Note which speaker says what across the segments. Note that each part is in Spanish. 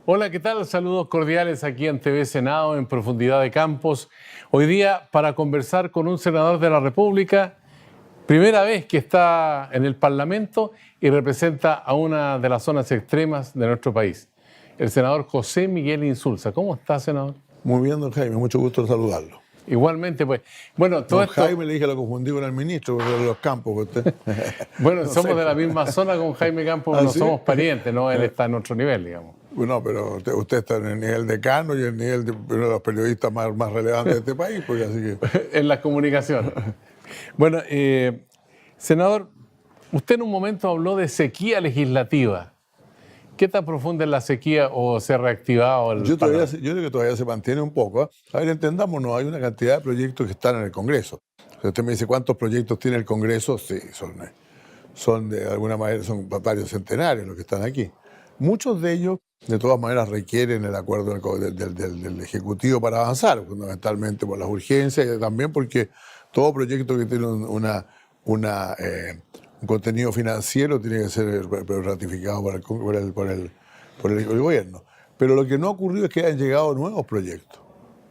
Speaker 1: Hola, ¿qué tal? Saludos cordiales aquí en TV Senado, en Profundidad de Campos. Hoy día para conversar con un senador de la República, primera vez que está en el Parlamento y representa a una de las zonas extremas de nuestro país, el senador José Miguel Insulza. ¿Cómo está, senador?
Speaker 2: Muy bien, don Jaime, mucho gusto en saludarlo.
Speaker 1: Igualmente, pues. Bueno, todo
Speaker 2: Don
Speaker 1: esto...
Speaker 2: Jaime le dije, lo confundí con el ministro de los campos. Usted.
Speaker 1: Bueno,
Speaker 2: No
Speaker 1: somos
Speaker 2: sé.
Speaker 1: de la misma zona con Jaime Campos,
Speaker 2: ¿Ah,
Speaker 1: no
Speaker 2: sí?
Speaker 1: somos parientes, ¿no? Él está en otro nivel, digamos.
Speaker 2: Bueno, pero usted está en el nivel decano y en el nivel de uno de los periodistas más relevantes de este país, pues así que...
Speaker 1: En las comunicaciones. Bueno, senador, usted en un momento habló de sequía legislativa. ¿Qué tan profunda es la sequía o se ha reactivado el
Speaker 2: Yo
Speaker 1: Parlamento?
Speaker 2: creo que todavía se mantiene un poco. ¿Eh? A ver, entendámonos, hay una cantidad de proyectos que están en el Congreso. Si usted me dice cuántos proyectos tiene el Congreso, sí, son de alguna manera, son varios centenarios los que están aquí. Muchos de ellos, de todas maneras, requieren el acuerdo del Ejecutivo para avanzar, fundamentalmente por las urgencias y también porque todo proyecto que tiene un contenido financiero tiene que ser ratificado por el gobierno. Pero lo que no ha ocurrido es que han llegado nuevos proyectos.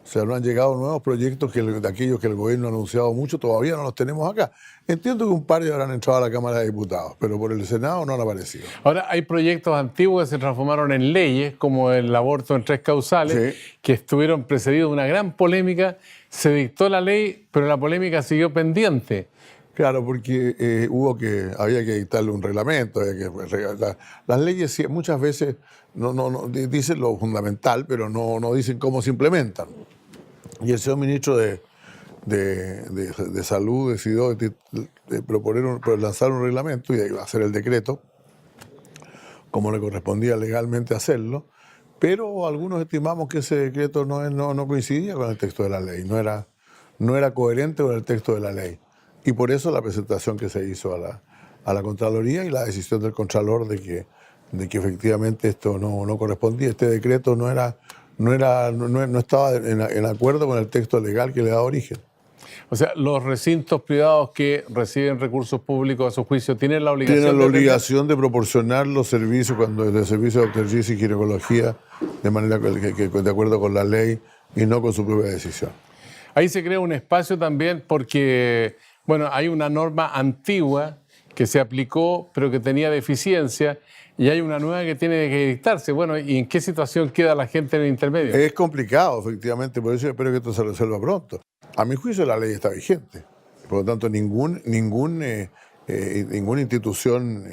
Speaker 2: O sea, no han llegado nuevos proyectos de aquellos que el gobierno ha anunciado mucho, todavía no los tenemos acá. Entiendo que un par ya habrán entrado a la Cámara de Diputados, pero por el Senado no han aparecido.
Speaker 1: Ahora, hay proyectos antiguos que se transformaron en leyes, como el aborto en 3 causales,
Speaker 2: Sí.
Speaker 1: que estuvieron precedidos de una gran polémica. Se dictó la ley, pero la polémica siguió pendiente.
Speaker 2: Claro, porque había que dictarle un reglamento. Las leyes muchas veces no dicen lo fundamental, pero no dicen cómo se implementan. Y el señor ministro de Salud decidió lanzar un reglamento y hacer el decreto, como le correspondía legalmente hacerlo, pero algunos estimamos que ese decreto no coincidía con el texto de la ley, no era coherente con el texto de la ley. Y por eso la presentación que se hizo a la Contraloría y la decisión del Contralor de que efectivamente esto no correspondía. Este decreto no estaba en acuerdo con el texto legal que le da origen.
Speaker 1: O sea, los recintos privados que reciben recursos públicos a su juicio tienen la
Speaker 2: obligación de proporcionar los servicios, de servicios de obstetricia y ginecología, de manera que de acuerdo con la ley y no con su propia decisión.
Speaker 1: Ahí se crea un espacio también porque, bueno, hay una norma antigua que se aplicó pero que tenía deficiencia y hay una nueva que tiene que dictarse. Bueno, ¿y en qué situación queda la gente en el intermedio?
Speaker 2: Es complicado, efectivamente, por eso espero que esto se resuelva pronto. A mi juicio la ley está vigente, por lo tanto ninguna institución,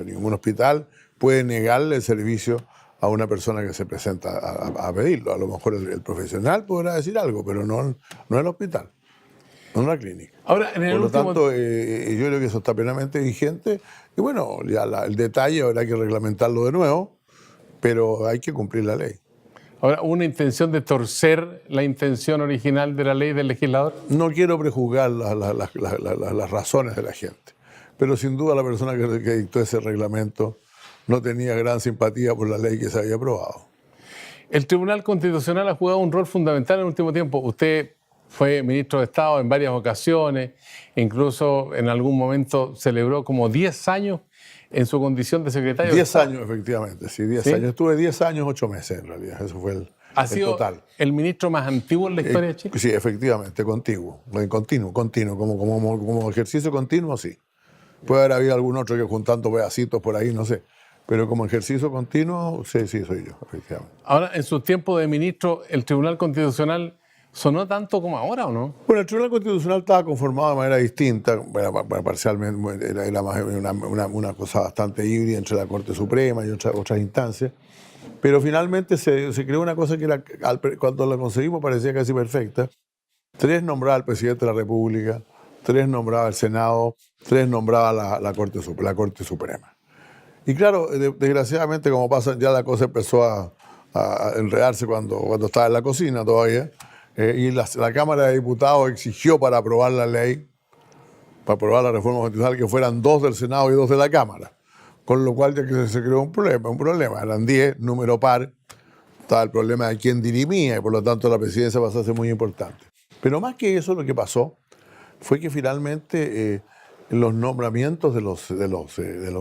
Speaker 2: ningún hospital puede negarle el servicio a una persona que se presenta a pedirlo. A lo mejor el profesional podrá decir algo, pero no el hospital, no la clínica.
Speaker 1: Ahora,
Speaker 2: por lo tanto, yo creo que eso está plenamente vigente y bueno, ya el detalle habrá que reglamentarlo de nuevo, pero hay que cumplir la ley.
Speaker 1: Ahora, ¿una intención de torcer la intención original de la ley del legislador?
Speaker 2: No quiero prejuzgar las razones de la gente, pero sin duda la persona que dictó ese reglamento no tenía gran simpatía por la ley que se había aprobado.
Speaker 1: El Tribunal Constitucional ha jugado un rol fundamental en el último tiempo. Usted fue ministro de Estado en varias ocasiones, incluso en algún momento celebró como 10 años en su condición de secretario.
Speaker 2: 10 años, efectivamente, sí, 10 años. Estuve 10 años, 8 meses en realidad, eso fue el total.
Speaker 1: ¿El ministro más antiguo en la historia de Chile?
Speaker 2: Sí, efectivamente, continuo, como ejercicio continuo, sí. Puede haber habido algún otro que juntando pedacitos por ahí, no sé. Pero como ejercicio continuo, sí, soy yo, efectivamente.
Speaker 1: Ahora, en su tiempo de ministro, ¿el Tribunal Constitucional sonó tanto como ahora o no?
Speaker 2: Bueno, el Tribunal Constitucional estaba conformado de manera distinta, parcialmente era más una cosa bastante híbrida entre la Corte Suprema y otras instancias, pero finalmente se creó una cosa que cuando la conseguimos parecía casi perfecta. 3 nombraba al presidente de la República, 3 nombraba al Senado, 3 nombraba la Corte Suprema. Y claro, desgraciadamente, como pasa, ya la cosa empezó a enredarse cuando estaba en la cocina todavía. Y la Cámara de Diputados exigió para aprobar la ley, para aprobar la reforma constitucional, que fueran 2 del Senado y 2 de la Cámara. Con lo cual ya que se creó un problema. Eran 10, número par. Estaba el problema de quién dirimía y por lo tanto la presidencia pasó a ser muy importante. Pero más que eso, lo que pasó fue que finalmente los nombramientos de los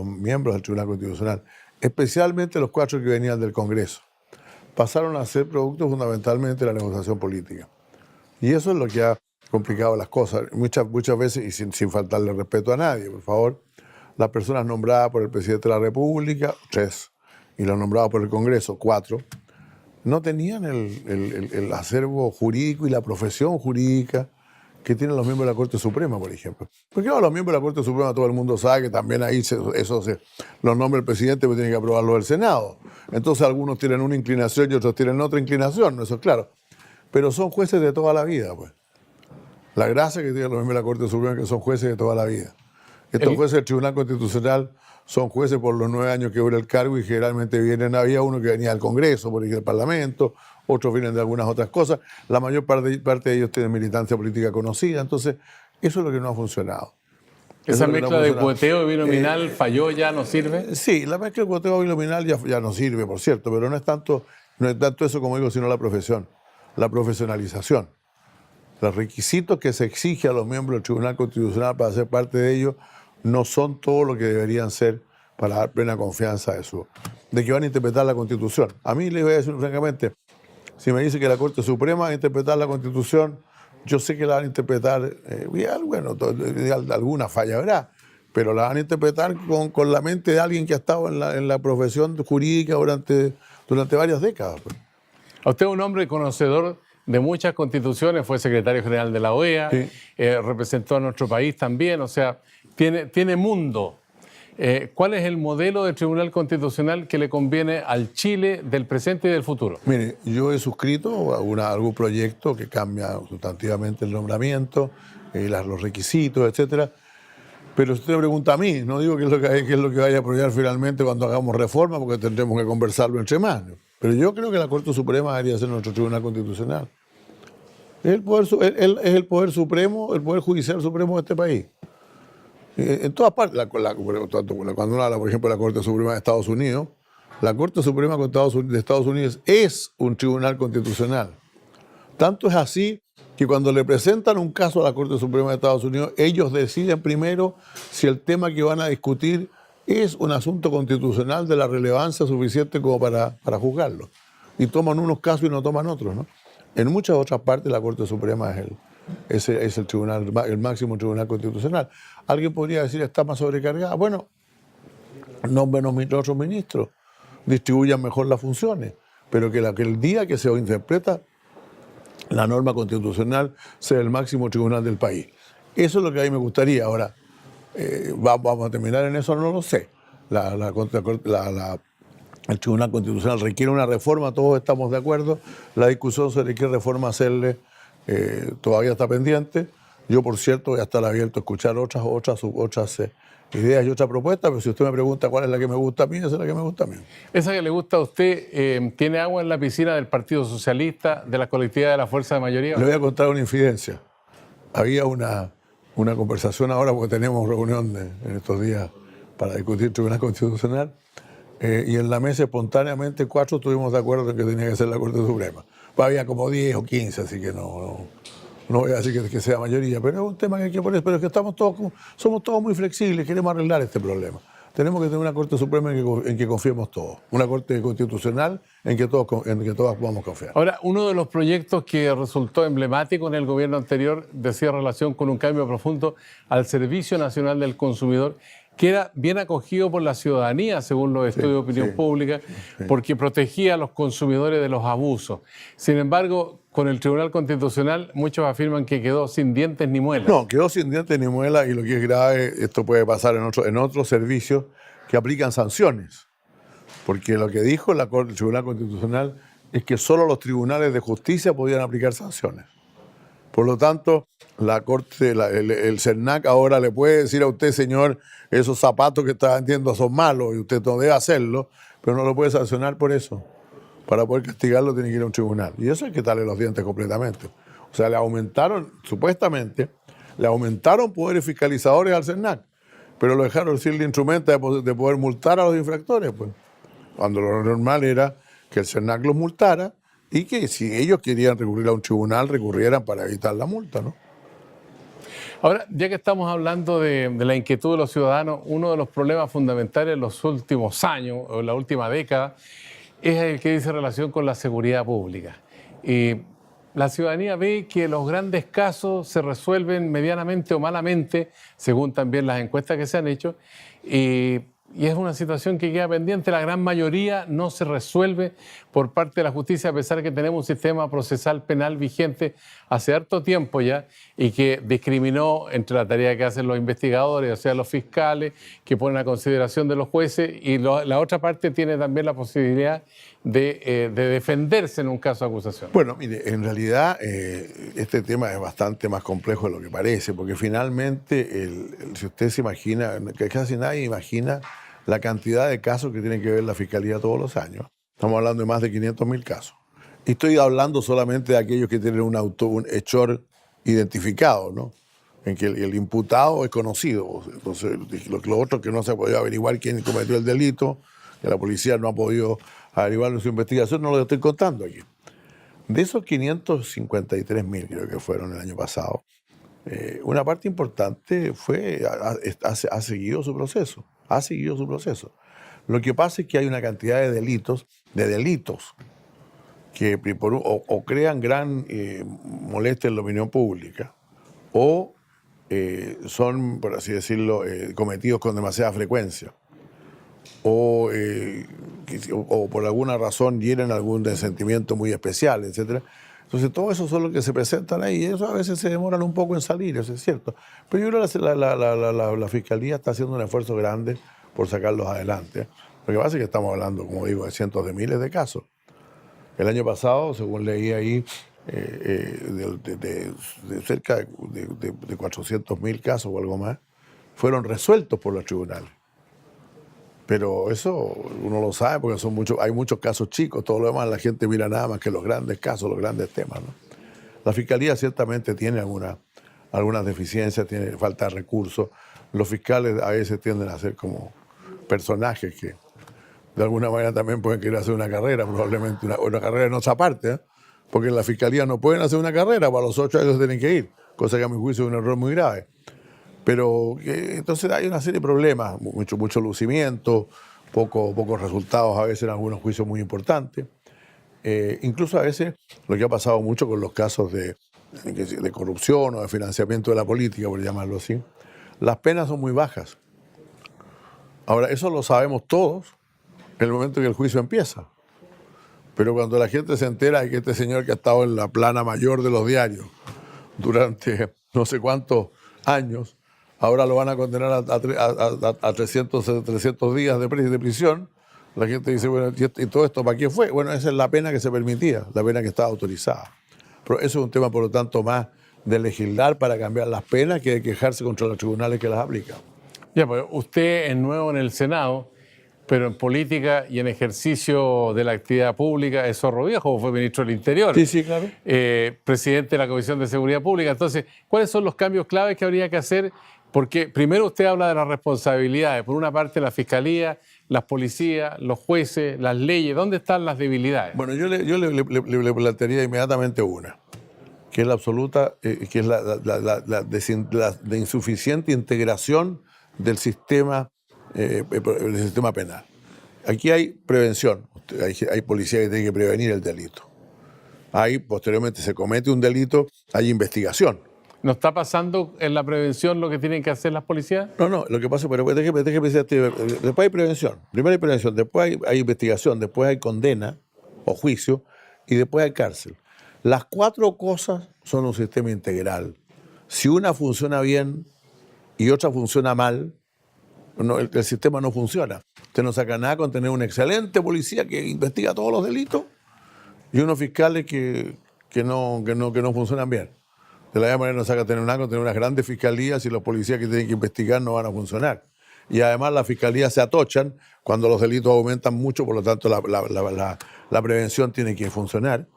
Speaker 2: miembros del Tribunal Constitucional, especialmente los 4 que venían del Congreso, pasaron a ser producto fundamentalmente de la negociación política. Y eso es lo que ha complicado las cosas. Muchas veces, y sin faltarle respeto a nadie, por favor, las personas nombradas por el presidente de la República, 3, y los nombrados por el Congreso, 4, no tenían el acervo jurídico y la profesión jurídica que tienen los miembros de la Corte Suprema, por ejemplo. Porque claro, los miembros de la Corte Suprema todo el mundo sabe que también ahí los nombra el presidente, pero tiene que aprobarlo el Senado. Entonces algunos tienen una inclinación y otros tienen otra inclinación, eso es claro. Pero son jueces de toda la vida, pues. La gracia que tienen los miembros de la Corte Suprema es que son jueces de toda la vida. Estos jueces del Tribunal Constitucional son jueces por los 9 años que dura el cargo y generalmente había uno que venía del Congreso, por ejemplo, del Parlamento, otros vienen de algunas otras cosas. La mayor parte de ellos tienen militancia política conocida, entonces eso es lo que no ha funcionado.
Speaker 1: ¿Esa mezcla de cuoteo y binominal falló, ya no sirve?
Speaker 2: Sí, la mezcla de cuoteo y binominal ya no sirve, por cierto, pero no es tanto eso como digo, sino la profesión, la profesionalización. Los requisitos que se exige a los miembros del Tribunal Constitucional para ser parte de ellos no son todo lo que deberían ser para dar plena confianza de que van a interpretar la Constitución. A mí les voy a decir francamente, si me dice que la Corte Suprema va a interpretar la Constitución, yo sé que la van a interpretar, bueno, alguna falla habrá, pero la van a interpretar con la mente de alguien que ha estado en la profesión jurídica durante varias décadas. Pues.
Speaker 1: A usted es un hombre conocedor de muchas constituciones, fue secretario general de la OEA, sí. Representó a nuestro país también, o sea, tiene mundo. ¿Cuál es el modelo de Tribunal Constitucional que le conviene al Chile del presente y del futuro?
Speaker 2: Mire, yo he suscrito algún proyecto que cambia sustantivamente el nombramiento, los requisitos, etcétera. Pero usted me pregunta a mí, no digo qué es lo que vaya a apoyar finalmente cuando hagamos reforma, porque tendremos que conversarlo entre manos. Pero yo creo que la Corte Suprema debería ser nuestro Tribunal Constitucional. Es el poder supremo, el poder judicial supremo de este país. En todas partes, cuando uno habla, por ejemplo, de la Corte Suprema de Estados Unidos, la Corte Suprema de Estados Unidos es un tribunal constitucional. Tanto es así que cuando le presentan un caso a la Corte Suprema de Estados Unidos, ellos deciden primero si el tema que van a discutir es un asunto constitucional de la relevancia suficiente como para juzgarlo. Y toman unos casos y no toman otros, ¿no? En muchas otras partes la Corte Suprema es el tribunal, el máximo tribunal constitucional. Alguien podría decir, está más sobrecargada. Bueno, nombren otros ministros, distribuyan mejor las funciones, pero que el día que se interpreta la norma constitucional sea el máximo tribunal del país. Eso es lo que a mí me gustaría. Ahora, ¿vamos a terminar en eso? No lo sé. El Tribunal Constitucional requiere una reforma, todos estamos de acuerdo. La discusión sobre qué reforma hacerle todavía está pendiente. Yo, por cierto, voy a estar abierto a escuchar otras ideas y otras propuestas, pero si usted me pregunta cuál es la que me gusta a mí, esa es la que me gusta a mí.
Speaker 1: ¿Esa que le gusta a usted tiene agua en la piscina del Partido Socialista, de la colectividad de la Fuerza de Mayoría?
Speaker 2: Le voy a contar una infidencia. Había una conversación ahora, porque tenemos reunión en estos días para discutir el Tribunal Constitucional, y en la mesa espontáneamente 4 estuvimos de acuerdo en que tenía que ser la Corte Suprema. Pues había como 10 o 15, así que no voy a decir que sea mayoría, pero es un tema que hay que poner, pero es que somos todos muy flexibles, queremos arreglar este problema. Tenemos que tener una Corte Suprema en que confiemos todos, una Corte Constitucional en que todos podamos confiar.
Speaker 1: Ahora, uno de los proyectos que resultó emblemático en el gobierno anterior decía relación con un cambio profundo al Servicio Nacional del Consumidor, que era bien acogido por la ciudadanía, según los estudios de opinión pública, porque protegía a los consumidores de los abusos. Sin embargo, con el Tribunal Constitucional, muchos afirman que quedó sin dientes ni muelas.
Speaker 2: No, quedó sin dientes ni muelas, y lo que es grave, esto puede pasar en otros servicios que aplican sanciones. Porque lo que dijo el Tribunal Constitucional es que solo los tribunales de justicia podían aplicar sanciones. Por lo tanto, la Corte, el CERNAC ahora le puede decir a usted, señor, esos zapatos que está vendiendo son malos y usted no debe hacerlo, pero no lo puede sancionar por eso. Para poder castigarlo tiene que ir a un tribunal. Y eso hay que quitarle los dientes completamente. O sea, supuestamente, le aumentaron poderes fiscalizadores al CERNAC, pero lo dejaron sin el instrumento de poder multar a los infractores, pues. Cuando lo normal era que el CERNAC los multara y que si ellos querían recurrir a un tribunal, recurrieran para evitar la multa, ¿no?
Speaker 1: Ahora, ya que estamos hablando de la inquietud de los ciudadanos, uno de los problemas fundamentales en los últimos años o en la última década es el que dice relación con la seguridad pública. La ciudadanía ve que los grandes casos se resuelven medianamente o malamente, según también las encuestas que se han hecho, y es una situación que queda pendiente. La gran mayoría no se resuelve por parte de la justicia, a pesar de que tenemos un sistema procesal penal vigente hace harto tiempo ya y que discriminó entre la tarea que hacen los investigadores, o sea, los fiscales, que ponen a consideración de los jueces, y la otra parte tiene también la posibilidad de defenderse en un caso de acusación.
Speaker 2: Bueno, mire, en realidad este tema es bastante más complejo de lo que parece, porque finalmente, si usted se imagina, que casi nadie imagina la cantidad de casos que tiene que ver la Fiscalía todos los años. Estamos hablando de más de 500.000 casos. Y estoy hablando solamente de aquellos que tienen un hechor identificado, ¿no? En que el imputado es conocido. Entonces, lo otro que no se ha podido averiguar quién cometió el delito, que la policía no ha podido averiguar en su investigación, no lo estoy contando aquí. De esos 553.000, creo que fueron el año pasado, una parte importante ha seguido su proceso. Ha seguido su proceso. Lo que pasa es que hay una cantidad de delitos que o crean gran molestia en la opinión pública, o son, por así decirlo, cometidos con demasiada frecuencia, o por alguna razón hieren algún sentimiento muy especial, etc. Entonces, todo eso son los que se presentan ahí, y eso a veces se demoran un poco en salir, eso es cierto. Pero yo creo que la Fiscalía está haciendo un esfuerzo grande por sacarlos adelante. Lo que pasa es que estamos hablando, como digo, de cientos de miles de casos. El año pasado, según leí ahí, de cerca de 400.000 casos o algo más, fueron resueltos por los tribunales. Pero eso uno lo sabe porque hay muchos casos chicos, todo lo demás la gente mira nada más que los grandes casos, los grandes temas, ¿no? La Fiscalía ciertamente tiene algunas deficiencias, tiene falta de recursos. Los fiscales a veces tienden a ser como personajes que de alguna manera también pueden querer hacer una carrera, probablemente una carrera en otra parte, ¿eh? Porque en la Fiscalía no pueden hacer una carrera, para los 8 años tienen que ir, cosa que a mi juicio es un error muy grave. Pero entonces hay una serie de problemas, mucho lucimiento, pocos resultados a veces en algunos juicios muy importantes. Incluso a veces lo que ha pasado mucho con los casos de corrupción o de financiamiento de la política, por llamarlo así, las penas son muy bajas. Ahora, eso lo sabemos todos en el momento que el juicio empieza. Pero cuando la gente se entera de que este señor que ha estado en la plana mayor de los diarios durante no sé cuántos años, ahora lo van a condenar a 300 días de prisión, la gente dice, bueno, ¿y todo esto para qué fue? Bueno, esa es la pena que se permitía, la pena que estaba autorizada. Pero eso es un tema, por lo tanto, más de legislar para cambiar las penas que de quejarse contra los tribunales que las aplican.
Speaker 1: Ya, pues usted es nuevo en el Senado, pero en política y en ejercicio de la actividad pública es zorro viejo, fue ministro del Interior.
Speaker 2: Sí, claro.
Speaker 1: Presidente de la Comisión de Seguridad Pública. Entonces, ¿cuáles son los cambios claves que habría que hacer? Porque primero usted habla de las responsabilidades. Por una parte, la Fiscalía, las policías, los jueces, las leyes. ¿Dónde están las debilidades?
Speaker 2: Bueno, yo le plantearía inmediatamente una, que es la absoluta, que es la insuficiente integración del sistema penal. Aquí hay prevención, hay policía que tiene que prevenir el delito. Ahí, posteriormente, se comete un delito, hay investigación.
Speaker 1: ¿No está pasando en la prevención lo que tienen que hacer las policías?
Speaker 2: No, lo que pasa es que después hay prevención. Primero hay prevención, después hay investigación, después hay condena o juicio y después hay cárcel. Las 4 cosas son un sistema integral. Si una funciona bien y otra funciona mal, el sistema no funciona. Usted no saca nada con tener un excelente policía que investiga todos los delitos y unos fiscales que no funcionan bien. De la misma manera no saca tener nada con tener unas grandes fiscalías y los policías que tienen que investigar no van a funcionar. Y además las fiscalías se atochan cuando los delitos aumentan mucho, por lo tanto la prevención tiene que funcionar.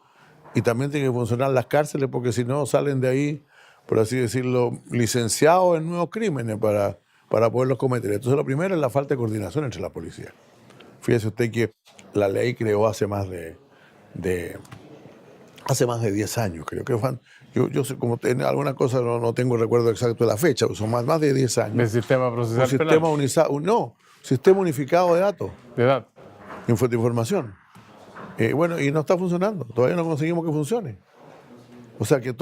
Speaker 2: Y también tienen que funcionar las cárceles, porque si no salen de ahí, por así decirlo, licenciados en nuevos crímenes para poderlos cometer. Entonces lo primero es la falta de coordinación entre la policía. Fíjese usted que la ley creó hace más de 10 años, creo que fue. Yo sé, como en algunas cosas no tengo el recuerdo exacto de la fecha, son más de 10 años.
Speaker 1: ¿El sistema procesal penal?
Speaker 2: Sistema unificado de datos.
Speaker 1: De datos.
Speaker 2: De información. Bueno, y no está funcionando, todavía no conseguimos que funcione. O sea, que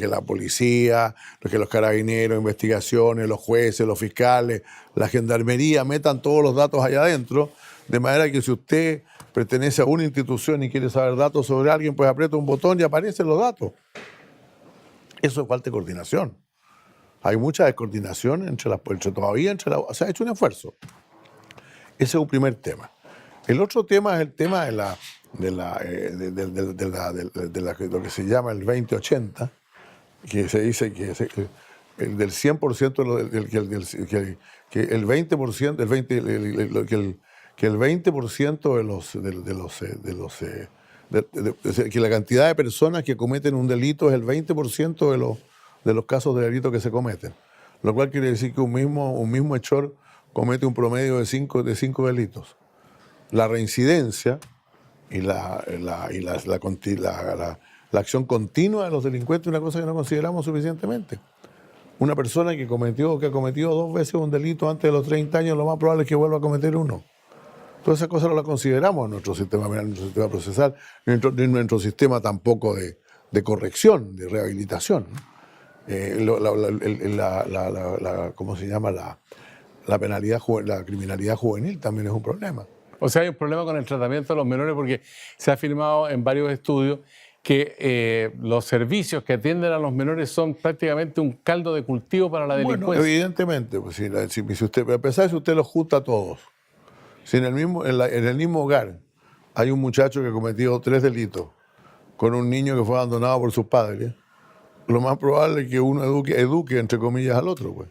Speaker 2: la policía, que los carabineros, investigaciones, los jueces, los fiscales, la gendarmería metan todos los datos allá adentro, de manera que si usted pertenece a una institución y quiere saber datos sobre alguien, pues aprieta un botón y aparecen los datos. Eso es falta de coordinación. Hay mucha descoordinación se ha hecho un esfuerzo. Ese es un primer tema. El otro tema es el tema de lo que se llama el 20-80, que se dice que el del 100% que el 20%, que el 20% que la cantidad de personas que cometen un delito es el 20% de los casos de delito que se cometen. Lo cual quiere decir que un mismo hechor comete un promedio de 5 delitos. La reincidencia y la acción continua de los delincuentes es una cosa que no consideramos suficientemente. Una persona que ha cometido 2 veces un delito antes de los 30 años, lo más probable es que vuelva a cometer uno. Todas esas cosas no las consideramos en nuestro sistema procesal, ni en nuestro sistema tampoco de corrección, de rehabilitación, ¿no? ¿Cómo se llama? La criminalidad juvenil también es un problema.
Speaker 1: O sea, hay un problema con el tratamiento de los menores porque se ha afirmado en varios estudios que los servicios que atienden a los menores son prácticamente un caldo de cultivo para la delincuencia.
Speaker 2: Bueno, evidentemente, pues, si usted, a pesar de si usted los junta a todos, si en el mismo hogar hay un muchacho que ha cometido 3 delitos con un niño que fue abandonado por sus padres, lo más probable es que uno eduque entre comillas al otro, pues.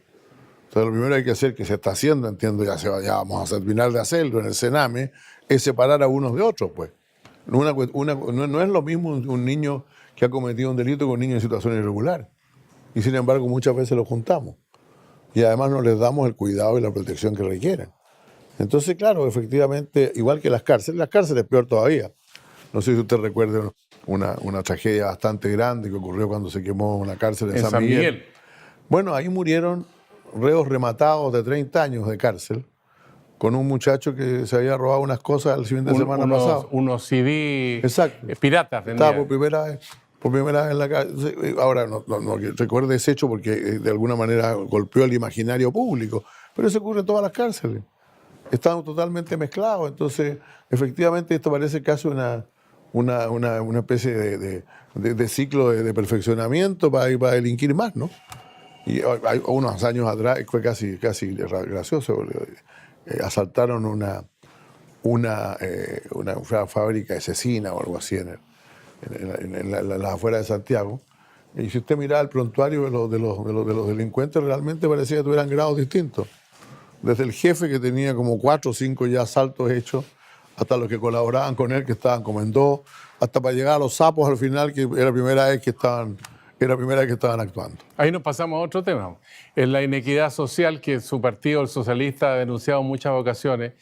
Speaker 2: Entonces, lo primero que hay que hacer, que se está haciendo, entiendo, ya vamos a terminar de hacerlo en el Sename, es separar a unos de otros, pues. No es lo mismo un niño que ha cometido un delito con un niño en situación irregular. Y sin embargo, muchas veces los juntamos. Y además no les damos el cuidado y la protección que requieren. Entonces, claro, efectivamente, igual que las cárceles es peor todavía. No sé si usted recuerda una tragedia bastante grande que ocurrió cuando se quemó una cárcel en San Miguel. Bueno, ahí murieron reos rematados de 30 años de cárcel con un muchacho que se había robado unas cosas el fin de semana pasado.
Speaker 1: Unos CD
Speaker 2: piratas.
Speaker 1: Estaba
Speaker 2: por primera vez en la cárcel. Ahora no recuerdo ese hecho porque de alguna manera golpeó el imaginario público, pero eso ocurre en todas las cárceles. Están totalmente mezclados, entonces efectivamente esto parece casi una especie de ciclo de perfeccionamiento para delinquir más, ¿no? Y hay unos años atrás fue casi gracioso. Asaltaron una fábrica de cecina o algo así en las afueras de Santiago. Y si usted miraba el prontuario de los delincuentes, realmente parecía que tuvieran grados distintos. Desde el jefe, que tenía como 4 o 5 ya asaltos hechos, hasta los que colaboraban con él, que estaban como en 2, hasta para llegar a los sapos al final, que era la primera vez que estaban actuando.
Speaker 1: Ahí nos pasamos a otro tema. En la inequidad social que su partido, el socialista, ha denunciado en muchas ocasiones,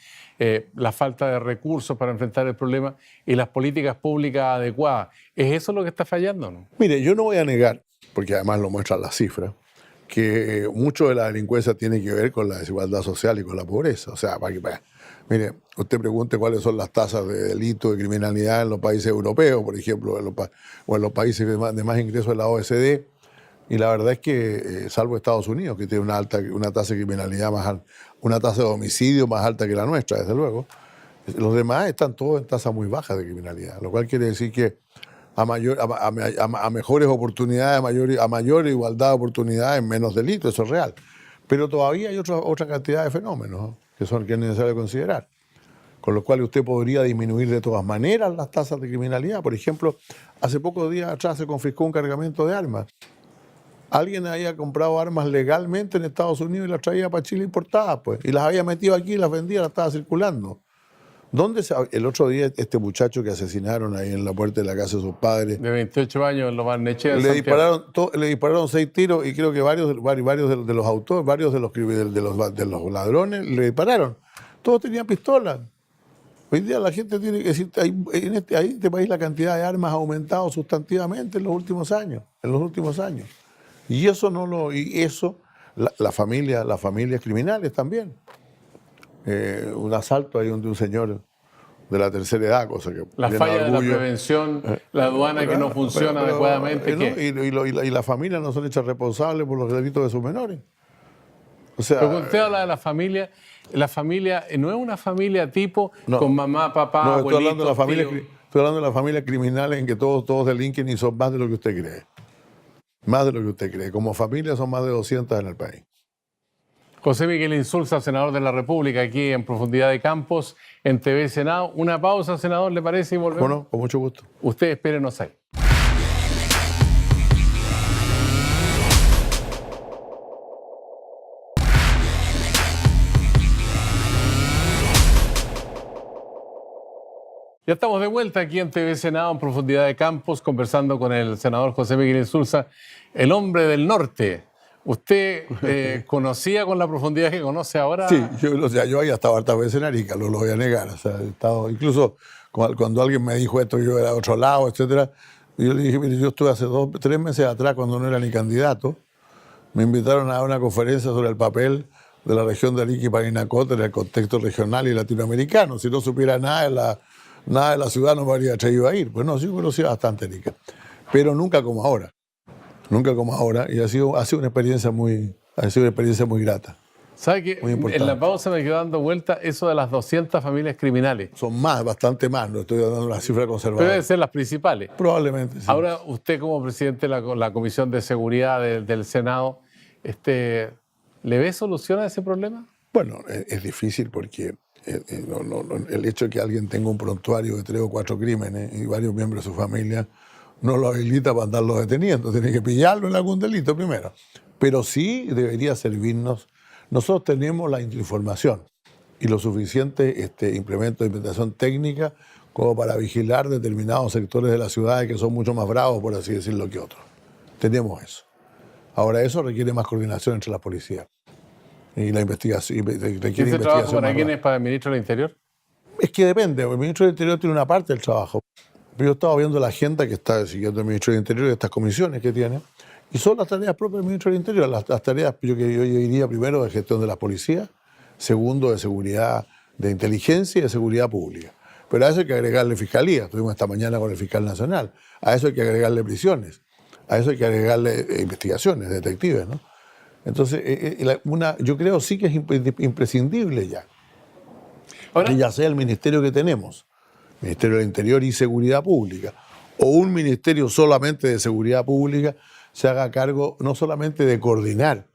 Speaker 1: la falta de recursos para enfrentar el problema y las políticas públicas adecuadas. ¿Es eso lo que está fallando, no?
Speaker 2: Mire, yo no voy a negar, porque además lo muestran las cifras, que mucho de la delincuencia tiene que ver con la desigualdad social y con la pobreza. O sea, mire, usted pregunte cuáles son las tasas de delito, de criminalidad en los países europeos, por ejemplo, o en los países de más ingresos de la OECD, y la verdad es que, salvo Estados Unidos, que tiene una tasa de criminalidad más alta, una tasa de homicidio más alta que la nuestra, desde luego, los demás están todos en tasas muy bajas de criminalidad, lo cual quiere decir que a mejores oportunidades, a mayor igualdad de oportunidades, menos delitos, eso es real. Pero todavía hay otra cantidad de fenómenos, ¿no?, que es necesario considerar, con los cuales usted podría disminuir de todas maneras las tasas de criminalidad. Por ejemplo, hace pocos días atrás se confiscó un cargamento de armas. Alguien había comprado armas legalmente en Estados Unidos y las traía para Chile importadas, pues, y las había metido aquí y las vendía, las estaba circulando. El otro día este muchacho que asesinaron ahí en la puerta de la casa de sus padres,
Speaker 1: de 28 años en Lo Barnechea,
Speaker 2: le dispararon 6 tiros, y creo que varios de los autores, varios de los ladrones le dispararon. Todos tenían pistolas. Hoy día la gente tiene que decir, en este país la cantidad de armas ha aumentado sustantivamente en los últimos años. Y las familias criminales también. Un asalto ahí de un señor de la tercera edad, cosa que
Speaker 1: La
Speaker 2: llena
Speaker 1: falla de la
Speaker 2: orgullo.
Speaker 1: prevención, la aduana que no funciona adecuadamente.
Speaker 2: ¿no?
Speaker 1: ¿Qué?
Speaker 2: Y las familias no son hechas responsables por los delitos de sus menores. O
Speaker 1: Pero
Speaker 2: sea,
Speaker 1: cuando usted habla de la familia no es una familia tipo con mamá, papá,
Speaker 2: no,
Speaker 1: abuelitos,
Speaker 2: estoy hablando de las familias criminales en que todos delinquen y son más de lo que usted cree. Más de lo que usted cree. Como familia son más de 200 en el país.
Speaker 1: José Miguel Insulza, senador de la República, aquí en Profundidad de Campos, en TV Senado. Una pausa, senador, ¿le parece? Y volvemos.
Speaker 2: Bueno, con mucho gusto.
Speaker 1: Usted espérenos ahí. Ya estamos de vuelta aquí en TV Senado, en Profundidad de Campos, conversando con el senador José Miguel Insulza, el hombre del norte. ¿Usted conocía con la profundidad que conoce ahora?
Speaker 2: Sí, yo había estado hartas veces en Arica, lo voy a negar. O sea, he estado, incluso cuando alguien me dijo esto, yo era de otro lado, etcétera, yo le dije, mire, yo estuve hace 3 meses atrás, cuando no era ni candidato, me invitaron a una conferencia sobre el papel de la región de Arica y Parinacota en el contexto regional y latinoamericano. Si no supiera nada de la ciudad, no me habría atrevido a ir. Pues no, sí conocía bastante Arica, pero nunca como ahora. Nunca como ahora, y ha sido una experiencia muy grata.
Speaker 1: ¿Sabe que en la pausa me quedó dando vuelta eso de las 200 familias criminales?
Speaker 2: Son más, bastante más, no estoy dando una cifra conservadora.
Speaker 1: Pero deben ser las principales.
Speaker 2: Probablemente, sí.
Speaker 1: Ahora, usted como presidente de la Comisión de Seguridad del Senado, ¿le ve solución a ese problema?
Speaker 2: Bueno, es difícil porque el hecho de que alguien tenga un prontuario de 3 o 4 crímenes y varios miembros de su familia no lo habilita para andarlo deteniendo. Tiene que pillarlo en algún delito primero. Pero sí debería servirnos. Nosotros tenemos la información y lo suficiente implementos de implementación técnica como para vigilar determinados sectores de la ciudad que son mucho más bravos, por así decirlo, que otros. Tenemos eso. Ahora, eso requiere más coordinación entre las policías. Y la investigación requiere
Speaker 1: ¿Ese trabajo para
Speaker 2: más
Speaker 1: quién es? ¿Para el ministro del Interior?
Speaker 2: Es que depende. El ministro del Interior tiene una parte del trabajo. Pero yo estaba viendo la agenda que está siguiendo el ministro del Interior y estas comisiones que tiene. Y son las tareas propias del ministro del Interior. Las tareas yo diría primero de gestión de la policía, segundo de seguridad, de inteligencia y de seguridad pública. Pero a eso hay que agregarle fiscalía. Estuvimos esta mañana con el fiscal nacional. A eso hay que agregarle prisiones. A eso hay que agregarle investigaciones, detectives, ¿no? Entonces, yo creo sí que es imprescindible ya. Ahora, que ya sea el ministerio que tenemos, Ministerio del Interior y Seguridad Pública, o un ministerio solamente de Seguridad Pública, se haga cargo no solamente de coordinar,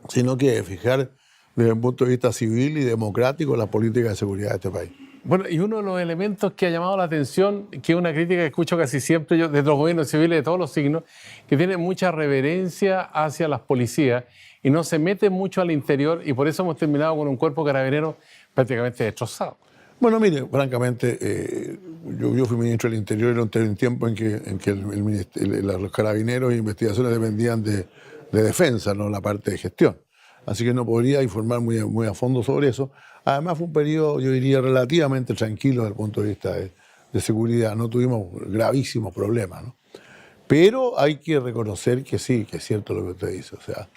Speaker 2: sino que de fijar desde el punto de vista civil y democrático las políticas de seguridad de este país.
Speaker 1: Bueno, y uno de los elementos que ha llamado la atención, que es una crítica que escucho casi siempre yo de los gobiernos civiles de todos los signos, que tienen mucha reverencia hacia las policías y no se meten mucho al interior, y por eso hemos terminado con un cuerpo carabinero prácticamente destrozado.
Speaker 2: Bueno, mire, francamente, yo fui ministro del Interior en un tiempo en que los carabineros e investigaciones dependían de defensa, no la parte de gestión. Así que no podría informar muy a fondo sobre eso. Además fue un periodo, yo diría, relativamente tranquilo desde el punto de vista de seguridad. No tuvimos gravísimos problemas, ¿no? Pero hay que reconocer que sí, que es cierto lo que usted dice. O sea,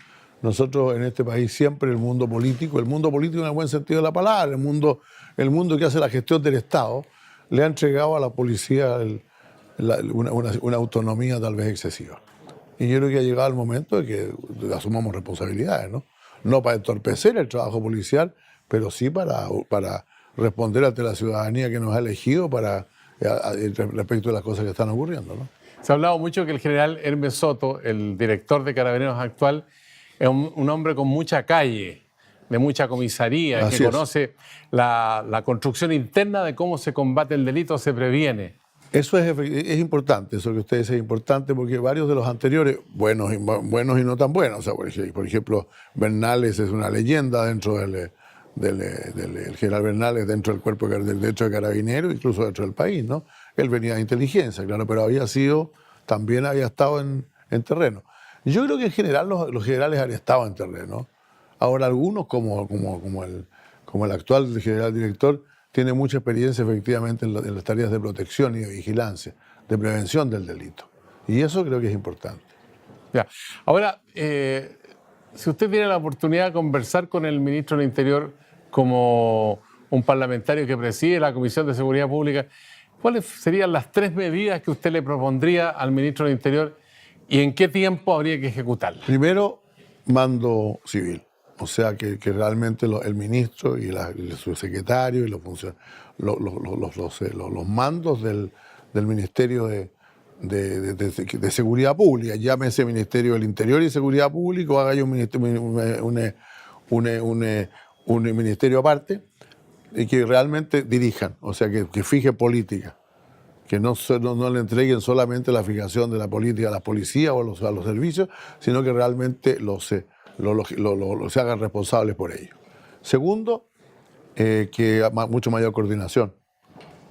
Speaker 2: nosotros en este país siempre el mundo político en el buen sentido de la palabra, el mundo que hace la gestión del Estado, le ha entregado a la policía una autonomía tal vez excesiva. Y yo creo que ha llegado el momento de que asumamos responsabilidades, ¿no? No para entorpecer el trabajo policial, pero sí para responder ante la ciudadanía que nos ha elegido respecto a las cosas que están ocurriendo, ¿no?
Speaker 1: Se ha hablado mucho que el general Hermes Soto, el director de Carabineros actual, es un hombre con mucha calle, de mucha comisaría, que conoce la construcción interna de cómo se combate el delito, se previene.
Speaker 2: Eso es importante, eso que usted dice es importante porque varios de los anteriores, buenos y no tan buenos, o sea, por ejemplo, Bernales es una leyenda dentro del general Bernales, dentro del cuerpo de Carabineros, incluso dentro del país, ¿no? Él venía de inteligencia, claro, pero también había estado en terreno. Yo creo que en general los generales han estado en terreno. Ahora algunos, como el actual general director, tiene mucha experiencia efectivamente en las tareas de protección y de vigilancia, de prevención del delito. Y eso creo que es importante.
Speaker 1: Ya. Ahora, si usted tiene la oportunidad de conversar con el ministro del Interior como un parlamentario que preside la Comisión de Seguridad Pública, ¿cuáles serían las 3 medidas que usted le propondría al ministro del Interior y en qué tiempo habría que ejecutarlas?
Speaker 2: Primero, mando civil. O sea, que realmente el ministro y su secretario y los mandos del Ministerio de Seguridad Pública, llámese Ministerio del Interior y Seguridad Pública, o haga yo un ministerio aparte, y que realmente dirijan, o sea, que fije política, que no le entreguen solamente la fijación de la política a las policías o a los servicios, sino que realmente se hagan responsables por ello. Segundo, que mucho mayor coordinación.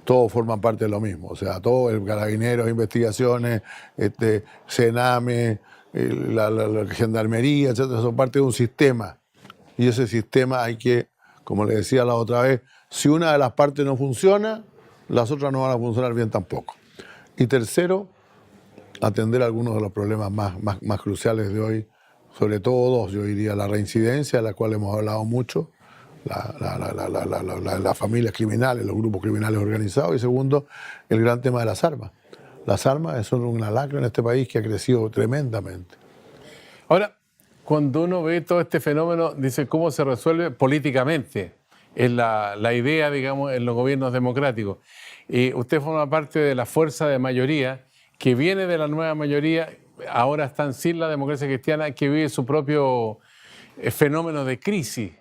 Speaker 2: Todos forman parte de lo mismo, o sea, todo el Carabineros, investigaciones, Sename, la Gendarmería, etcétera, son parte de un sistema. Y ese sistema hay que, como le decía la otra vez, si una de las partes no funciona, las otras no van a funcionar bien tampoco. Y tercero, atender algunos de los problemas más cruciales de hoy, sobre todo dos, yo diría, la reincidencia, de la cual hemos hablado mucho, las familias criminales, los grupos criminales organizados, y segundo, el gran tema de las armas. Las armas son una lacra en este país que ha crecido tremendamente.
Speaker 1: Ahora, cuando uno ve todo este fenómeno, dice cómo se resuelve políticamente. Es la idea, digamos, en los gobiernos democráticos. Y usted forma parte de la fuerza de mayoría que viene de la nueva mayoría, ahora están sin la democracia cristiana, que vive su propio fenómeno de crisis.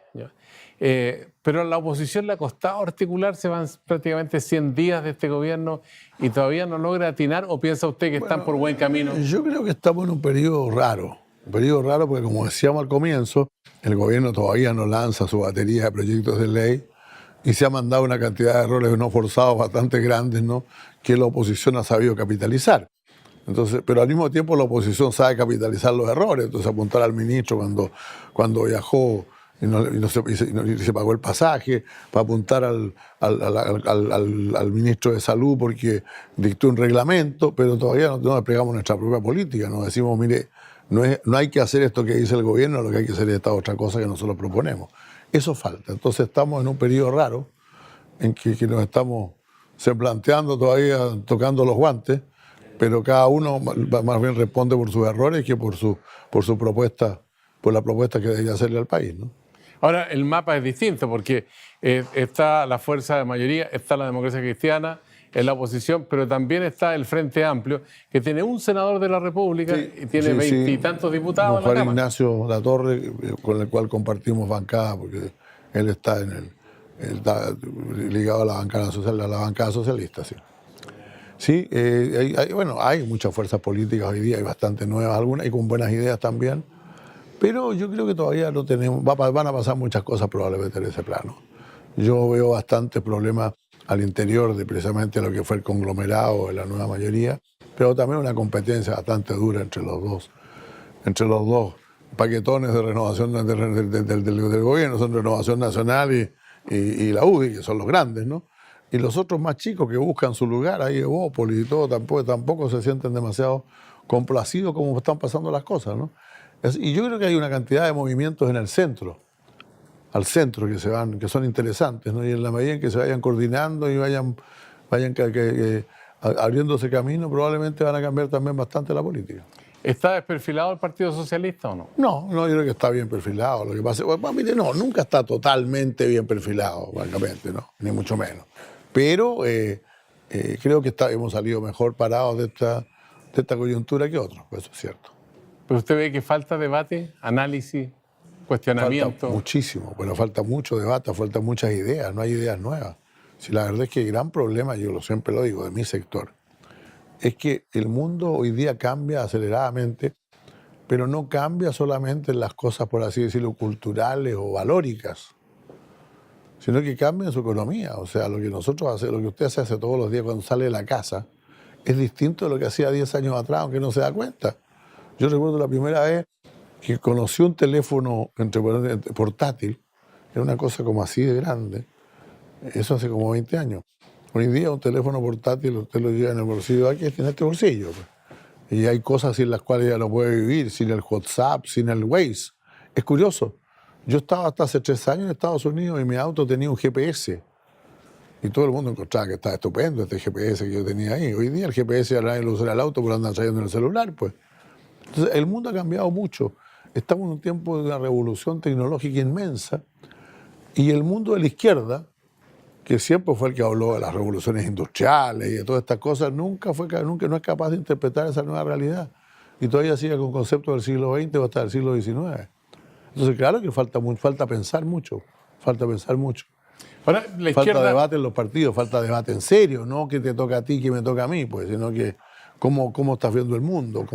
Speaker 1: Pero a la oposición le ha costado articularse, van prácticamente 100 días de este gobierno y todavía no logra atinar, ¿o piensa usted que están por buen camino?
Speaker 2: Yo creo que estamos en un periodo raro porque, como decíamos al comienzo, el gobierno todavía no lanza su batería de proyectos de ley y se ha mandado una cantidad de errores no forzados bastante grandes, ¿no?, que la oposición ha sabido capitalizar. Entonces, pero al mismo tiempo la oposición sabe capitalizar los errores, entonces apuntar al ministro cuando viajó y se pagó el pasaje, para apuntar al ministro de Salud porque dictó un reglamento, pero todavía no desplegamos nuestra propia política, nos decimos, mire, no hay que hacer esto que dice el gobierno, lo que hay que hacer es esta otra cosa que nosotros proponemos. Eso falta. Entonces estamos en un periodo raro en que nos estamos planteando todavía, tocando los guantes, pero cada uno más bien responde por sus errores que por su propuesta, por la propuesta que debería hacerle al país, ¿no?
Speaker 1: Ahora, el mapa es distinto porque está la fuerza de mayoría, está la democracia cristiana, en la oposición, pero también está el Frente Amplio, que tiene un senador de la República y tiene 20 y tantos diputados.
Speaker 2: Juan Ignacio Latorre, con el cual compartimos bancada, porque él está ligado a la bancada socialista, sí. Sí, hay muchas fuerzas políticas hoy día, hay bastante nuevas, algunas y con buenas ideas también, pero yo creo que todavía no tenemos, van a pasar muchas cosas probablemente en ese plano. Yo veo bastantes problemas al interior de precisamente lo que fue el conglomerado de la nueva mayoría, pero también una competencia bastante dura entre los dos paquetones de renovación del gobierno, son Renovación Nacional y la UDI, que son los grandes, ¿no? Y los otros más chicos que buscan su lugar, ahí Evópolis y todo, tampoco se sienten demasiado complacidos como están pasando las cosas, ¿no? Y yo creo que hay una cantidad de movimientos en el centro, al centro, que son interesantes, ¿no? Y en la medida en que se vayan coordinando y vayan abriéndose camino, probablemente van a cambiar también bastante la política.
Speaker 1: ¿Está desperfilado el Partido Socialista o no?
Speaker 2: No, yo creo que está bien perfilado. Lo que pasa es que, mire, nunca está totalmente bien perfilado, francamente, no, ni mucho menos. Pero creo que hemos salido mejor parados de esta coyuntura que otros, pues eso es cierto.
Speaker 1: ¿Pero usted ve que falta debate, análisis, cuestionamiento?
Speaker 2: Falta muchísimo, pero falta mucho debate, faltan muchas ideas, no hay ideas nuevas. Si la verdad es que el gran problema, siempre lo digo, de mi sector, es que el mundo hoy día cambia aceleradamente, pero no cambia solamente en las cosas, por así decirlo, culturales o valóricas, sino que cambia en su economía. O sea, lo que nosotros hacemos, lo que usted hace todos los días cuando sale de la casa, es distinto de lo que hacía 10 años atrás, aunque no se da cuenta. Yo recuerdo la primera vez que conocí un teléfono portátil, era una cosa como así de grande, eso hace como 20 años. Hoy día un teléfono portátil usted lo lleva en el bolsillo, aquí en este bolsillo, pues. Y hay cosas sin las cuales ya no puede vivir, sin el WhatsApp, sin el Waze. Es curioso, yo estaba hasta hace 3 años en Estados Unidos y mi auto tenía un GPS. Y todo el mundo encontraba que estaba estupendo este GPS que yo tenía ahí. Hoy día el GPS ya nadie lo usa en el auto, pero andan trayendo en el celular, pues. Entonces, el mundo ha cambiado mucho. Estamos en un tiempo de una revolución tecnológica inmensa y el mundo de la izquierda, que siempre fue el que habló de las revoluciones industriales y de todas estas cosas, nunca no es capaz de interpretar esa nueva realidad. Y todavía sigue con conceptos del siglo XX o hasta del siglo XIX. Entonces, claro que falta pensar mucho,
Speaker 1: Ahora, la
Speaker 2: Falta
Speaker 1: izquierda,
Speaker 2: debate en los partidos, falta debate en serio, no que te toca a ti, que me toca a mí, pues, sino que cómo estás viendo el mundo,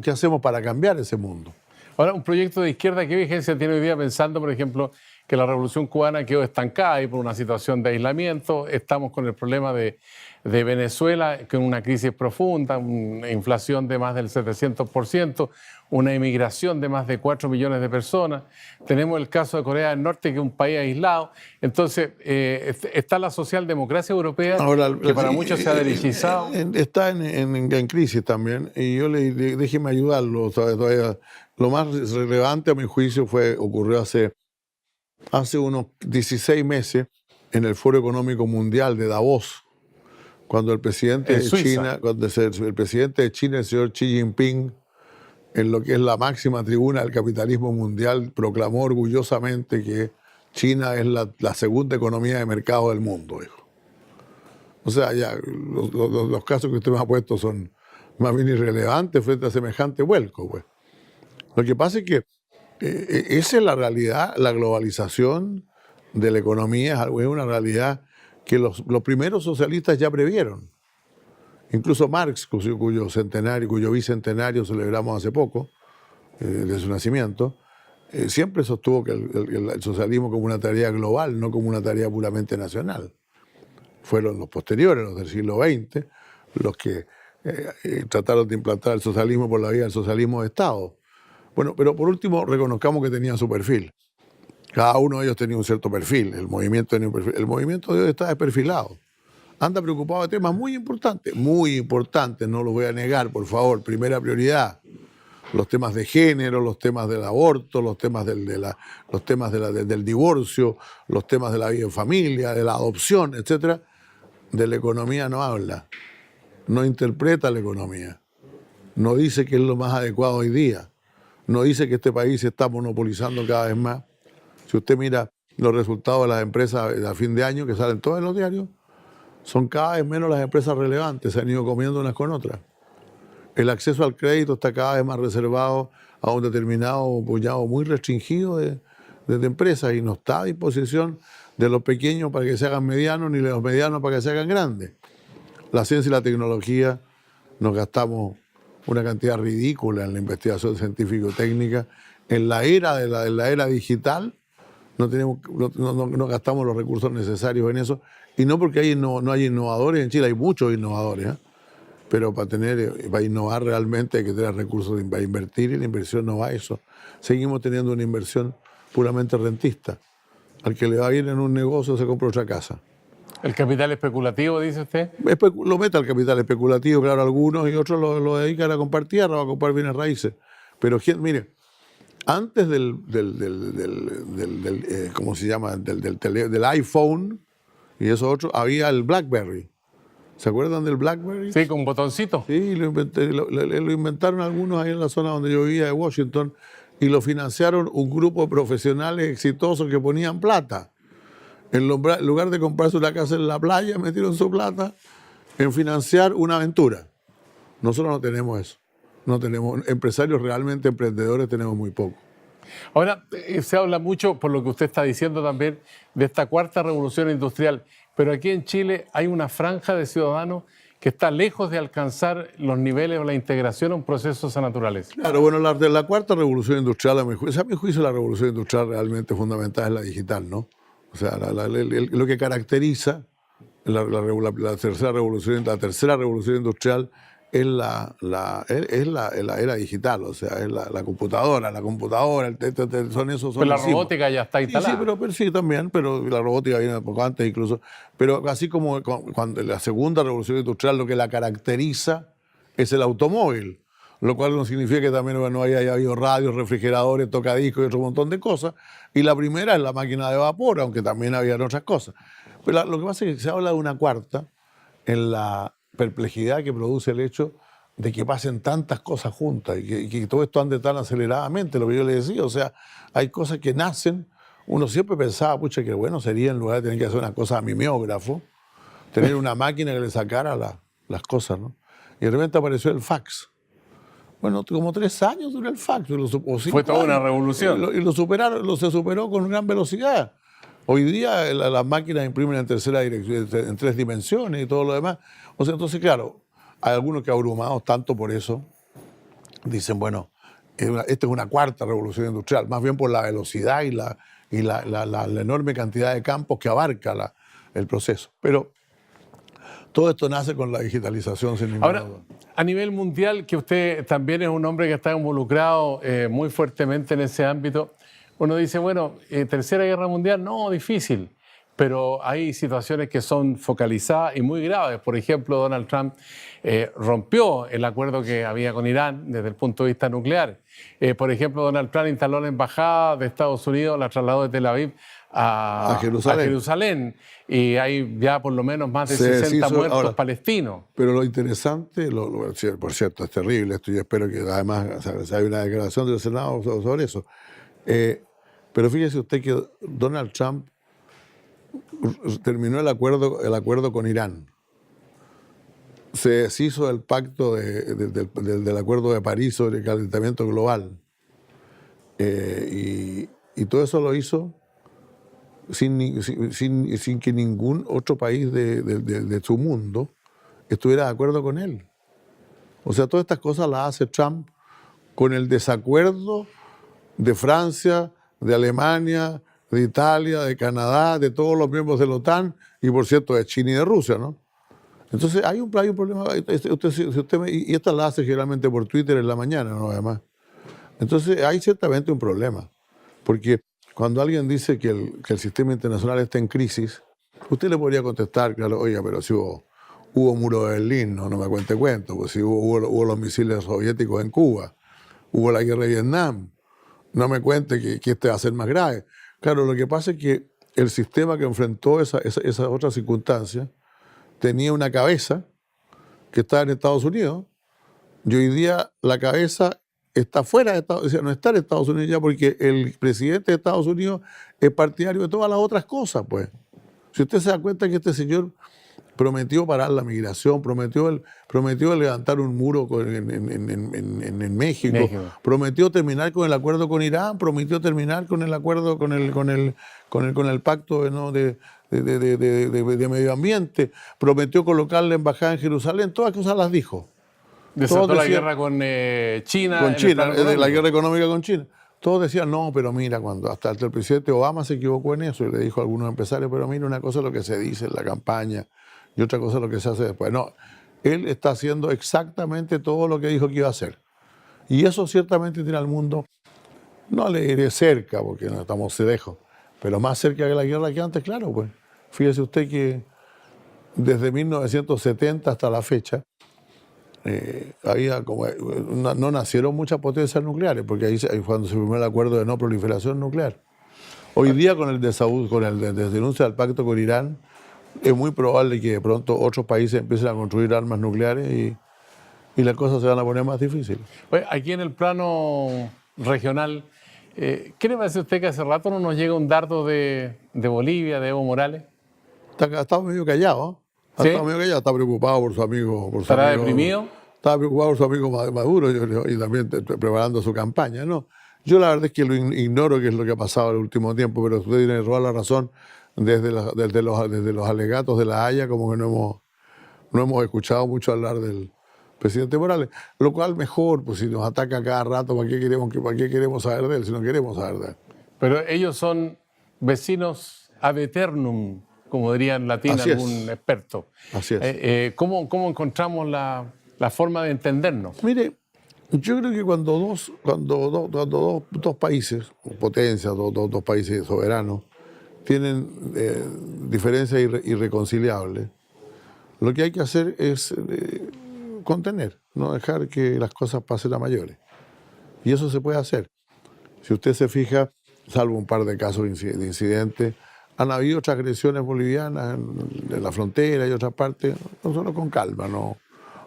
Speaker 2: qué hacemos para cambiar ese mundo.
Speaker 1: ahora, un proyecto de izquierda, ¿qué vigencia tiene hoy día pensando, por ejemplo, que la revolución cubana quedó estancada y por una situación de aislamiento? Estamos con el problema de Venezuela, con una crisis profunda, una inflación de más del 700%, una inmigración de más de 4 millones de personas. Tenemos el caso de Corea del Norte, que es un país aislado. Entonces, está la socialdemocracia europea,
Speaker 2: Ahora,
Speaker 1: que para muchos se ha derechizado.
Speaker 2: Está en crisis también, y yo déjeme ayudarlo. Todavía, lo más relevante a mi juicio ocurrió hace unos 16 meses en el Foro Económico Mundial de Davos, cuando el presidente de China, el señor Xi Jinping, en lo que es la máxima tribuna del capitalismo mundial, proclamó orgullosamente que China es la segunda economía de mercado del mundo, dijo. O sea, ya los casos que usted me ha puesto son más bien irrelevantes frente a semejante vuelco, pues. Lo que pasa es que esa es la realidad, la globalización de la economía es una realidad que los primeros socialistas ya previeron. Incluso Marx, cuyo bicentenario celebramos hace poco, de su nacimiento, siempre sostuvo que el socialismo como una tarea global, no como una tarea puramente nacional. Fueron los posteriores, los del siglo XX, los que trataron de implantar el socialismo por la vía del socialismo de Estado. Bueno, pero por último, reconozcamos que tenían su perfil. Cada uno de ellos tenía un cierto perfil. El movimiento tenía un perfil. El movimiento de hoy está desperfilado. Anda preocupado de temas muy importantes, no los voy a negar, por favor. Primera prioridad, los temas de género, los temas del aborto, los temas del divorcio, los temas de la vida en familia, de la adopción, etc. De la economía no habla, no interpreta la economía, no dice que es lo más adecuado hoy día, no dice que este país se está monopolizando cada vez más. Si usted mira los resultados de las empresas a fin de año que salen todos en los diarios, son cada vez menos las empresas relevantes, se han ido comiendo unas con otras. El acceso al crédito está cada vez más reservado a un determinado puñado muy restringido de empresas y no está a disposición de los pequeños para que se hagan medianos ni de los medianos para que se hagan grandes. La ciencia y la tecnología, nos gastamos una cantidad ridícula en la investigación científico-técnica. En la era digital no gastamos los recursos necesarios en eso. Y no porque no hay innovadores en Chile, hay muchos innovadores, ¿eh? Pero para innovar realmente hay que tener recursos para invertir y la inversión no va a eso. Seguimos teniendo una inversión puramente rentista. Al que le va bien en un negocio se compra otra casa.
Speaker 1: ¿El capital especulativo, dice usted?
Speaker 2: Lo mete al capital especulativo, claro, algunos, y otros lo dedican a comprar tierra o a comprar bienes raíces. Pero mire, antes ¿cómo se llama? Del iPhone y eso otro, había el BlackBerry. ¿Se acuerdan del BlackBerry?
Speaker 1: Sí, con un botoncito.
Speaker 2: Sí, lo inventaron algunos ahí en la zona donde yo vivía, de Washington, y lo financiaron un grupo de profesionales exitosos que ponían plata. En lugar de comprarse una casa en la playa, metieron su plata en financiar una aventura. Nosotros no tenemos eso. No tenemos empresarios realmente emprendedores, tenemos muy poco.
Speaker 1: Ahora, se habla mucho, por lo que usted está diciendo también, de esta cuarta revolución industrial, pero aquí en Chile hay una franja de ciudadanos que está lejos de alcanzar los niveles o la integración a un proceso de esa naturaleza.
Speaker 2: Claro, bueno, la cuarta revolución industrial, a mi juicio, la revolución industrial realmente fundamental es la digital, ¿no? O sea, lo que caracteriza la tercera revolución industrial es la era digital, o sea, es la computadora, son esos.
Speaker 1: Pues la robótica ya está instalada.
Speaker 2: Sí, pero sí también, pero la robótica viene un poco antes incluso. Pero así como cuando la segunda revolución industrial lo que la caracteriza es el automóvil. lo cual no significa que también no haya habido radios, refrigeradores, tocadiscos y otro montón de cosas. Y la primera es la máquina de vapor, aunque también habían otras cosas. Pero lo que pasa es que se habla de una cuarta en la perplejidad que produce el hecho de que pasen tantas cosas juntas y que todo esto ande tan aceleradamente, lo que yo le decía. O sea, hay cosas que nacen. Uno siempre pensaba, pucha, que bueno sería en lugar de tener que hacer una cosa a mimeógrafo, tener una máquina que le sacara las cosas, ¿no? Y de repente apareció el fax. Bueno, como 3 años duró el fax. O 5
Speaker 1: Fue toda una
Speaker 2: años.
Speaker 1: revolución.
Speaker 2: Se superó con gran velocidad. Hoy día las máquinas imprimen en tercera dirección, en 3 dimensiones y todo lo demás. O sea, entonces, claro, hay algunos que abrumados tanto por eso dicen, bueno, esta es una cuarta revolución industrial, más bien por la velocidad y la enorme cantidad de campos que abarca el proceso. Pero todo esto nace con la digitalización sin ninguna
Speaker 1: Ahora,
Speaker 2: duda.
Speaker 1: a nivel mundial, que usted también es un hombre que está involucrado muy fuertemente en ese ámbito, uno dice, bueno, Tercera Guerra Mundial, no, difícil, pero hay situaciones que son focalizadas y muy graves. Por ejemplo, Donald Trump rompió el acuerdo que había con Irán desde el punto de vista nuclear. Por ejemplo, Donald Trump instaló la embajada de Estados Unidos, la trasladó de Tel Aviv a Jerusalén. Y hay ya por lo menos más de 60 muertos ahora, palestinos.
Speaker 2: Pero lo interesante, por cierto, es terrible esto, y espero que además haya una declaración del Senado sobre eso. Pero fíjese usted que Donald Trump terminó el acuerdo con Irán. Se deshizo del pacto del Acuerdo de París sobre el calentamiento global. Y todo eso lo hizo sin que ningún otro país de su mundo estuviera de acuerdo con él. O sea, todas estas cosas las hace Trump con el desacuerdo de Francia, de Alemania, de Italia, de Canadá, de todos los miembros de la OTAN y, por cierto, de China y de Rusia, ¿no? Entonces, hay un problema. Y esta la hace generalmente por Twitter en la mañana, ¿no? Además. Entonces, hay ciertamente un problema. Porque cuando alguien dice que el sistema internacional está en crisis, usted le podría contestar, claro, oiga, pero si hubo muro de Berlín, no me cuente cuento, pues si hubo los misiles soviéticos en Cuba, hubo la guerra de Vietnam, no me cuente que este va a ser más grave. Claro, lo que pasa es que el sistema que enfrentó esas otras circunstancias tenía una cabeza que estaba en Estados Unidos, y hoy día la cabeza está fuera de Estados Unidos, o sea, no está en Estados Unidos ya, porque el presidente de Estados Unidos es partidario de todas las otras cosas, pues. Si usted se da cuenta que este señor prometió parar la migración, prometió levantar un muro en México, prometió terminar con el acuerdo con Irán, prometió terminar con el acuerdo con el pacto de medio ambiente, prometió colocar la embajada en Jerusalén, todas las cosas las dijo.
Speaker 1: Desató la guerra con China.
Speaker 2: Con China, la guerra económica con China. Todos decían, no, pero mira, hasta el presidente Obama se equivocó en eso y le dijo a algunos empresarios, pero mira, una cosa es lo que se dice en la campaña y otra cosa es lo que se hace después. No, él está haciendo exactamente todo lo que dijo que iba a hacer. Y eso ciertamente tiene al mundo, no le diré cerca, porque no estamos lejos, pero más cerca de la guerra que antes, claro, pues. Fíjese usted que desde 1970 hasta la fecha, no nacieron muchas potencias nucleares, porque ahí cuando se firmó el acuerdo de no proliferación nuclear. Hoy día con el denuncia del pacto con Irán, es muy probable que de pronto otros países empiecen a construir armas nucleares y las cosas se van a poner más difíciles.
Speaker 1: Pues aquí en el plano regional, ¿qué le parece a usted que hace rato no nos llega un dardo de Bolivia, de Evo Morales?
Speaker 2: Está medio callado, ¿eh?
Speaker 1: ¿Sí?
Speaker 2: Está medio callado, está preocupado por su amigo.
Speaker 1: ¿Estará deprimido?
Speaker 2: Está preocupado por su amigo Maduro y también preparando su campaña, ¿no? Yo la verdad es que lo ignoro qué es lo que ha pasado en el último tiempo, pero usted tiene toda la razón. Desde los alegatos de La Haya, como que no hemos escuchado mucho hablar del presidente Morales, lo cual mejor, pues si nos ataca cada rato, ¿para qué queremos saber de él si no queremos saber de él?
Speaker 1: Pero ellos son vecinos ad eternum, como diría en latín algún experto.
Speaker 2: Así es.
Speaker 1: ¿Cómo encontramos la forma de entendernos?
Speaker 2: Mire, yo creo que cuando dos países, potencias, dos países soberanos, tienen diferencias irreconciliables, lo que hay que hacer es contener, no dejar que las cosas pasen a mayores. Y eso se puede hacer. Si usted se fija, salvo un par de casos de incidentes, han habido otras agresiones bolivianas en la frontera y otras partes. Nosotros con calma, no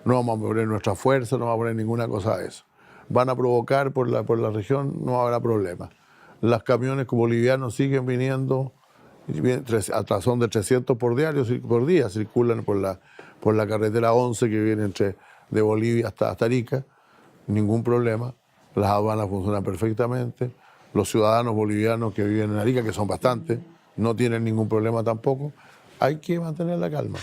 Speaker 2: vamos a poner nuestra fuerza, no vamos a poner ninguna cosa de eso. Van a provocar por la región, no habrá problema. Los camiones bolivianos siguen viniendo, hasta son de 300 por día, circulan por la carretera 11 que viene de Bolivia hasta Arica, ningún problema. Las aduanas funcionan perfectamente. Los ciudadanos bolivianos que viven en Arica, que son bastantes, no tienen ningún problema tampoco. Hay que mantener la calma.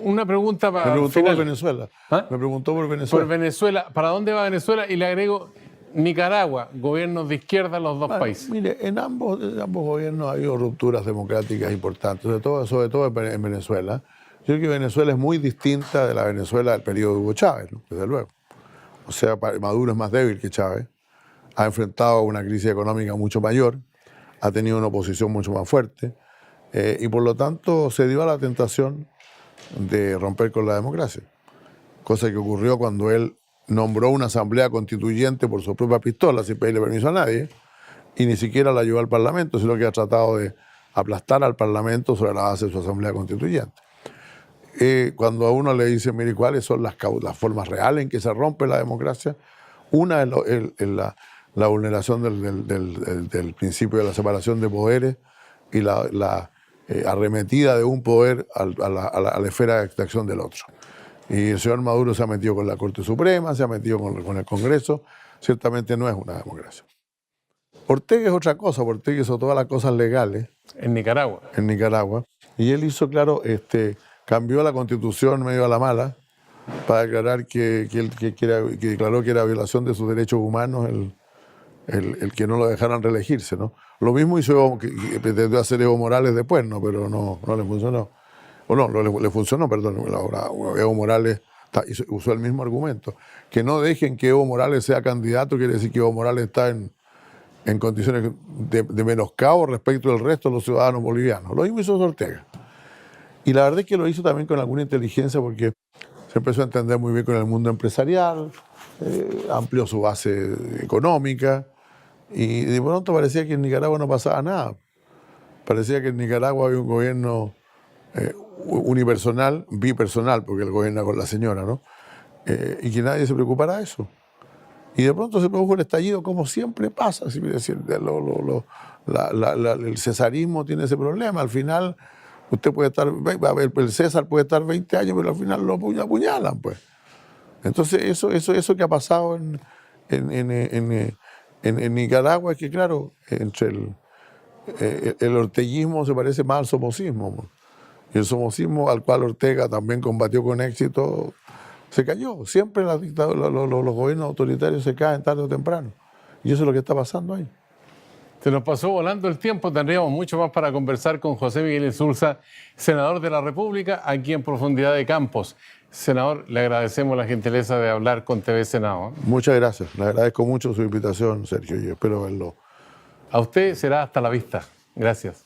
Speaker 1: Una pregunta para.
Speaker 2: Me preguntó
Speaker 1: final.
Speaker 2: por Venezuela.
Speaker 1: ¿Ah?
Speaker 2: Me preguntó por Venezuela.
Speaker 1: Por Venezuela. ¿Para dónde va Venezuela? Y le agrego Nicaragua, gobiernos de izquierda en los dos países.
Speaker 2: Mire, en ambos gobiernos ha habido rupturas democráticas importantes, sobre todo en Venezuela. Yo creo que Venezuela es muy distinta de la Venezuela del periodo de Hugo Chávez, ¿no? Desde luego. O sea, Maduro es más débil que Chávez, ha enfrentado una crisis económica mucho mayor, ha tenido una oposición mucho más fuerte y por lo tanto se dio a la tentación de romper con la democracia, cosa que ocurrió cuando él nombró una asamblea constituyente por su propia pistola, sin pedirle permiso a nadie, y ni siquiera la llevó al Parlamento, sino que ha tratado de aplastar al Parlamento sobre la base de su asamblea constituyente. Cuando a uno le dicen, mire, ¿cuáles son las formas reales en que se rompe la democracia? Una es la vulneración del principio de la separación de poderes y la arremetida de un poder a la esfera de acción del otro. Y el señor Maduro se ha metido con la Corte Suprema, se ha metido con el Congreso, ciertamente no es una democracia. Ortega es otra cosa, Ortega hizo todas las cosas legales.
Speaker 1: En Nicaragua.
Speaker 2: Y él hizo, claro, cambió la Constitución medio a la mala para declarar que declaró que era violación de sus derechos humanos el que no lo dejaran reelegirse, ¿no? Lo mismo hizo que pretendió hacer Evo Morales después, ¿no? Pero no le funcionó. O no, le funcionó, perdón. Ahora Evo Morales usó el mismo argumento. Que no dejen que Evo Morales sea candidato quiere decir que Evo Morales está en condiciones de menoscabo respecto del resto de los ciudadanos bolivianos. Lo mismo hizo Ortega. Y la verdad es que lo hizo también con alguna inteligencia porque se empezó a entender muy bien con el mundo empresarial, amplió su base económica y de pronto parecía que en Nicaragua no pasaba nada. Parecía que en Nicaragua había un gobierno unipersonal, bipersonal, porque él gobierna con la señora, ¿no? Y que nadie se preocupara de eso. Y de pronto se produjo el estallido, como siempre pasa. El cesarismo tiene ese problema. Al final, usted puede estar, el César puede estar 20 años, pero al final lo apuñalan, pues. Entonces, eso que ha pasado en Nicaragua es que, claro, entre el orteguismo se parece más al somocismo. Y el somocismo, al cual Ortega también combatió con éxito, se cayó. Siempre los gobiernos autoritarios se caen tarde o temprano. Y eso es lo que está pasando ahí.
Speaker 1: Se nos pasó volando el tiempo, tendríamos mucho más para conversar con José Miguel Insulza, senador de la República, aquí en Profundidad de Campos. Senador, le agradecemos la gentileza de hablar con TV Senado.
Speaker 2: Muchas gracias, le agradezco mucho su invitación, Sergio, y espero verlo.
Speaker 1: A usted será hasta la vista. Gracias.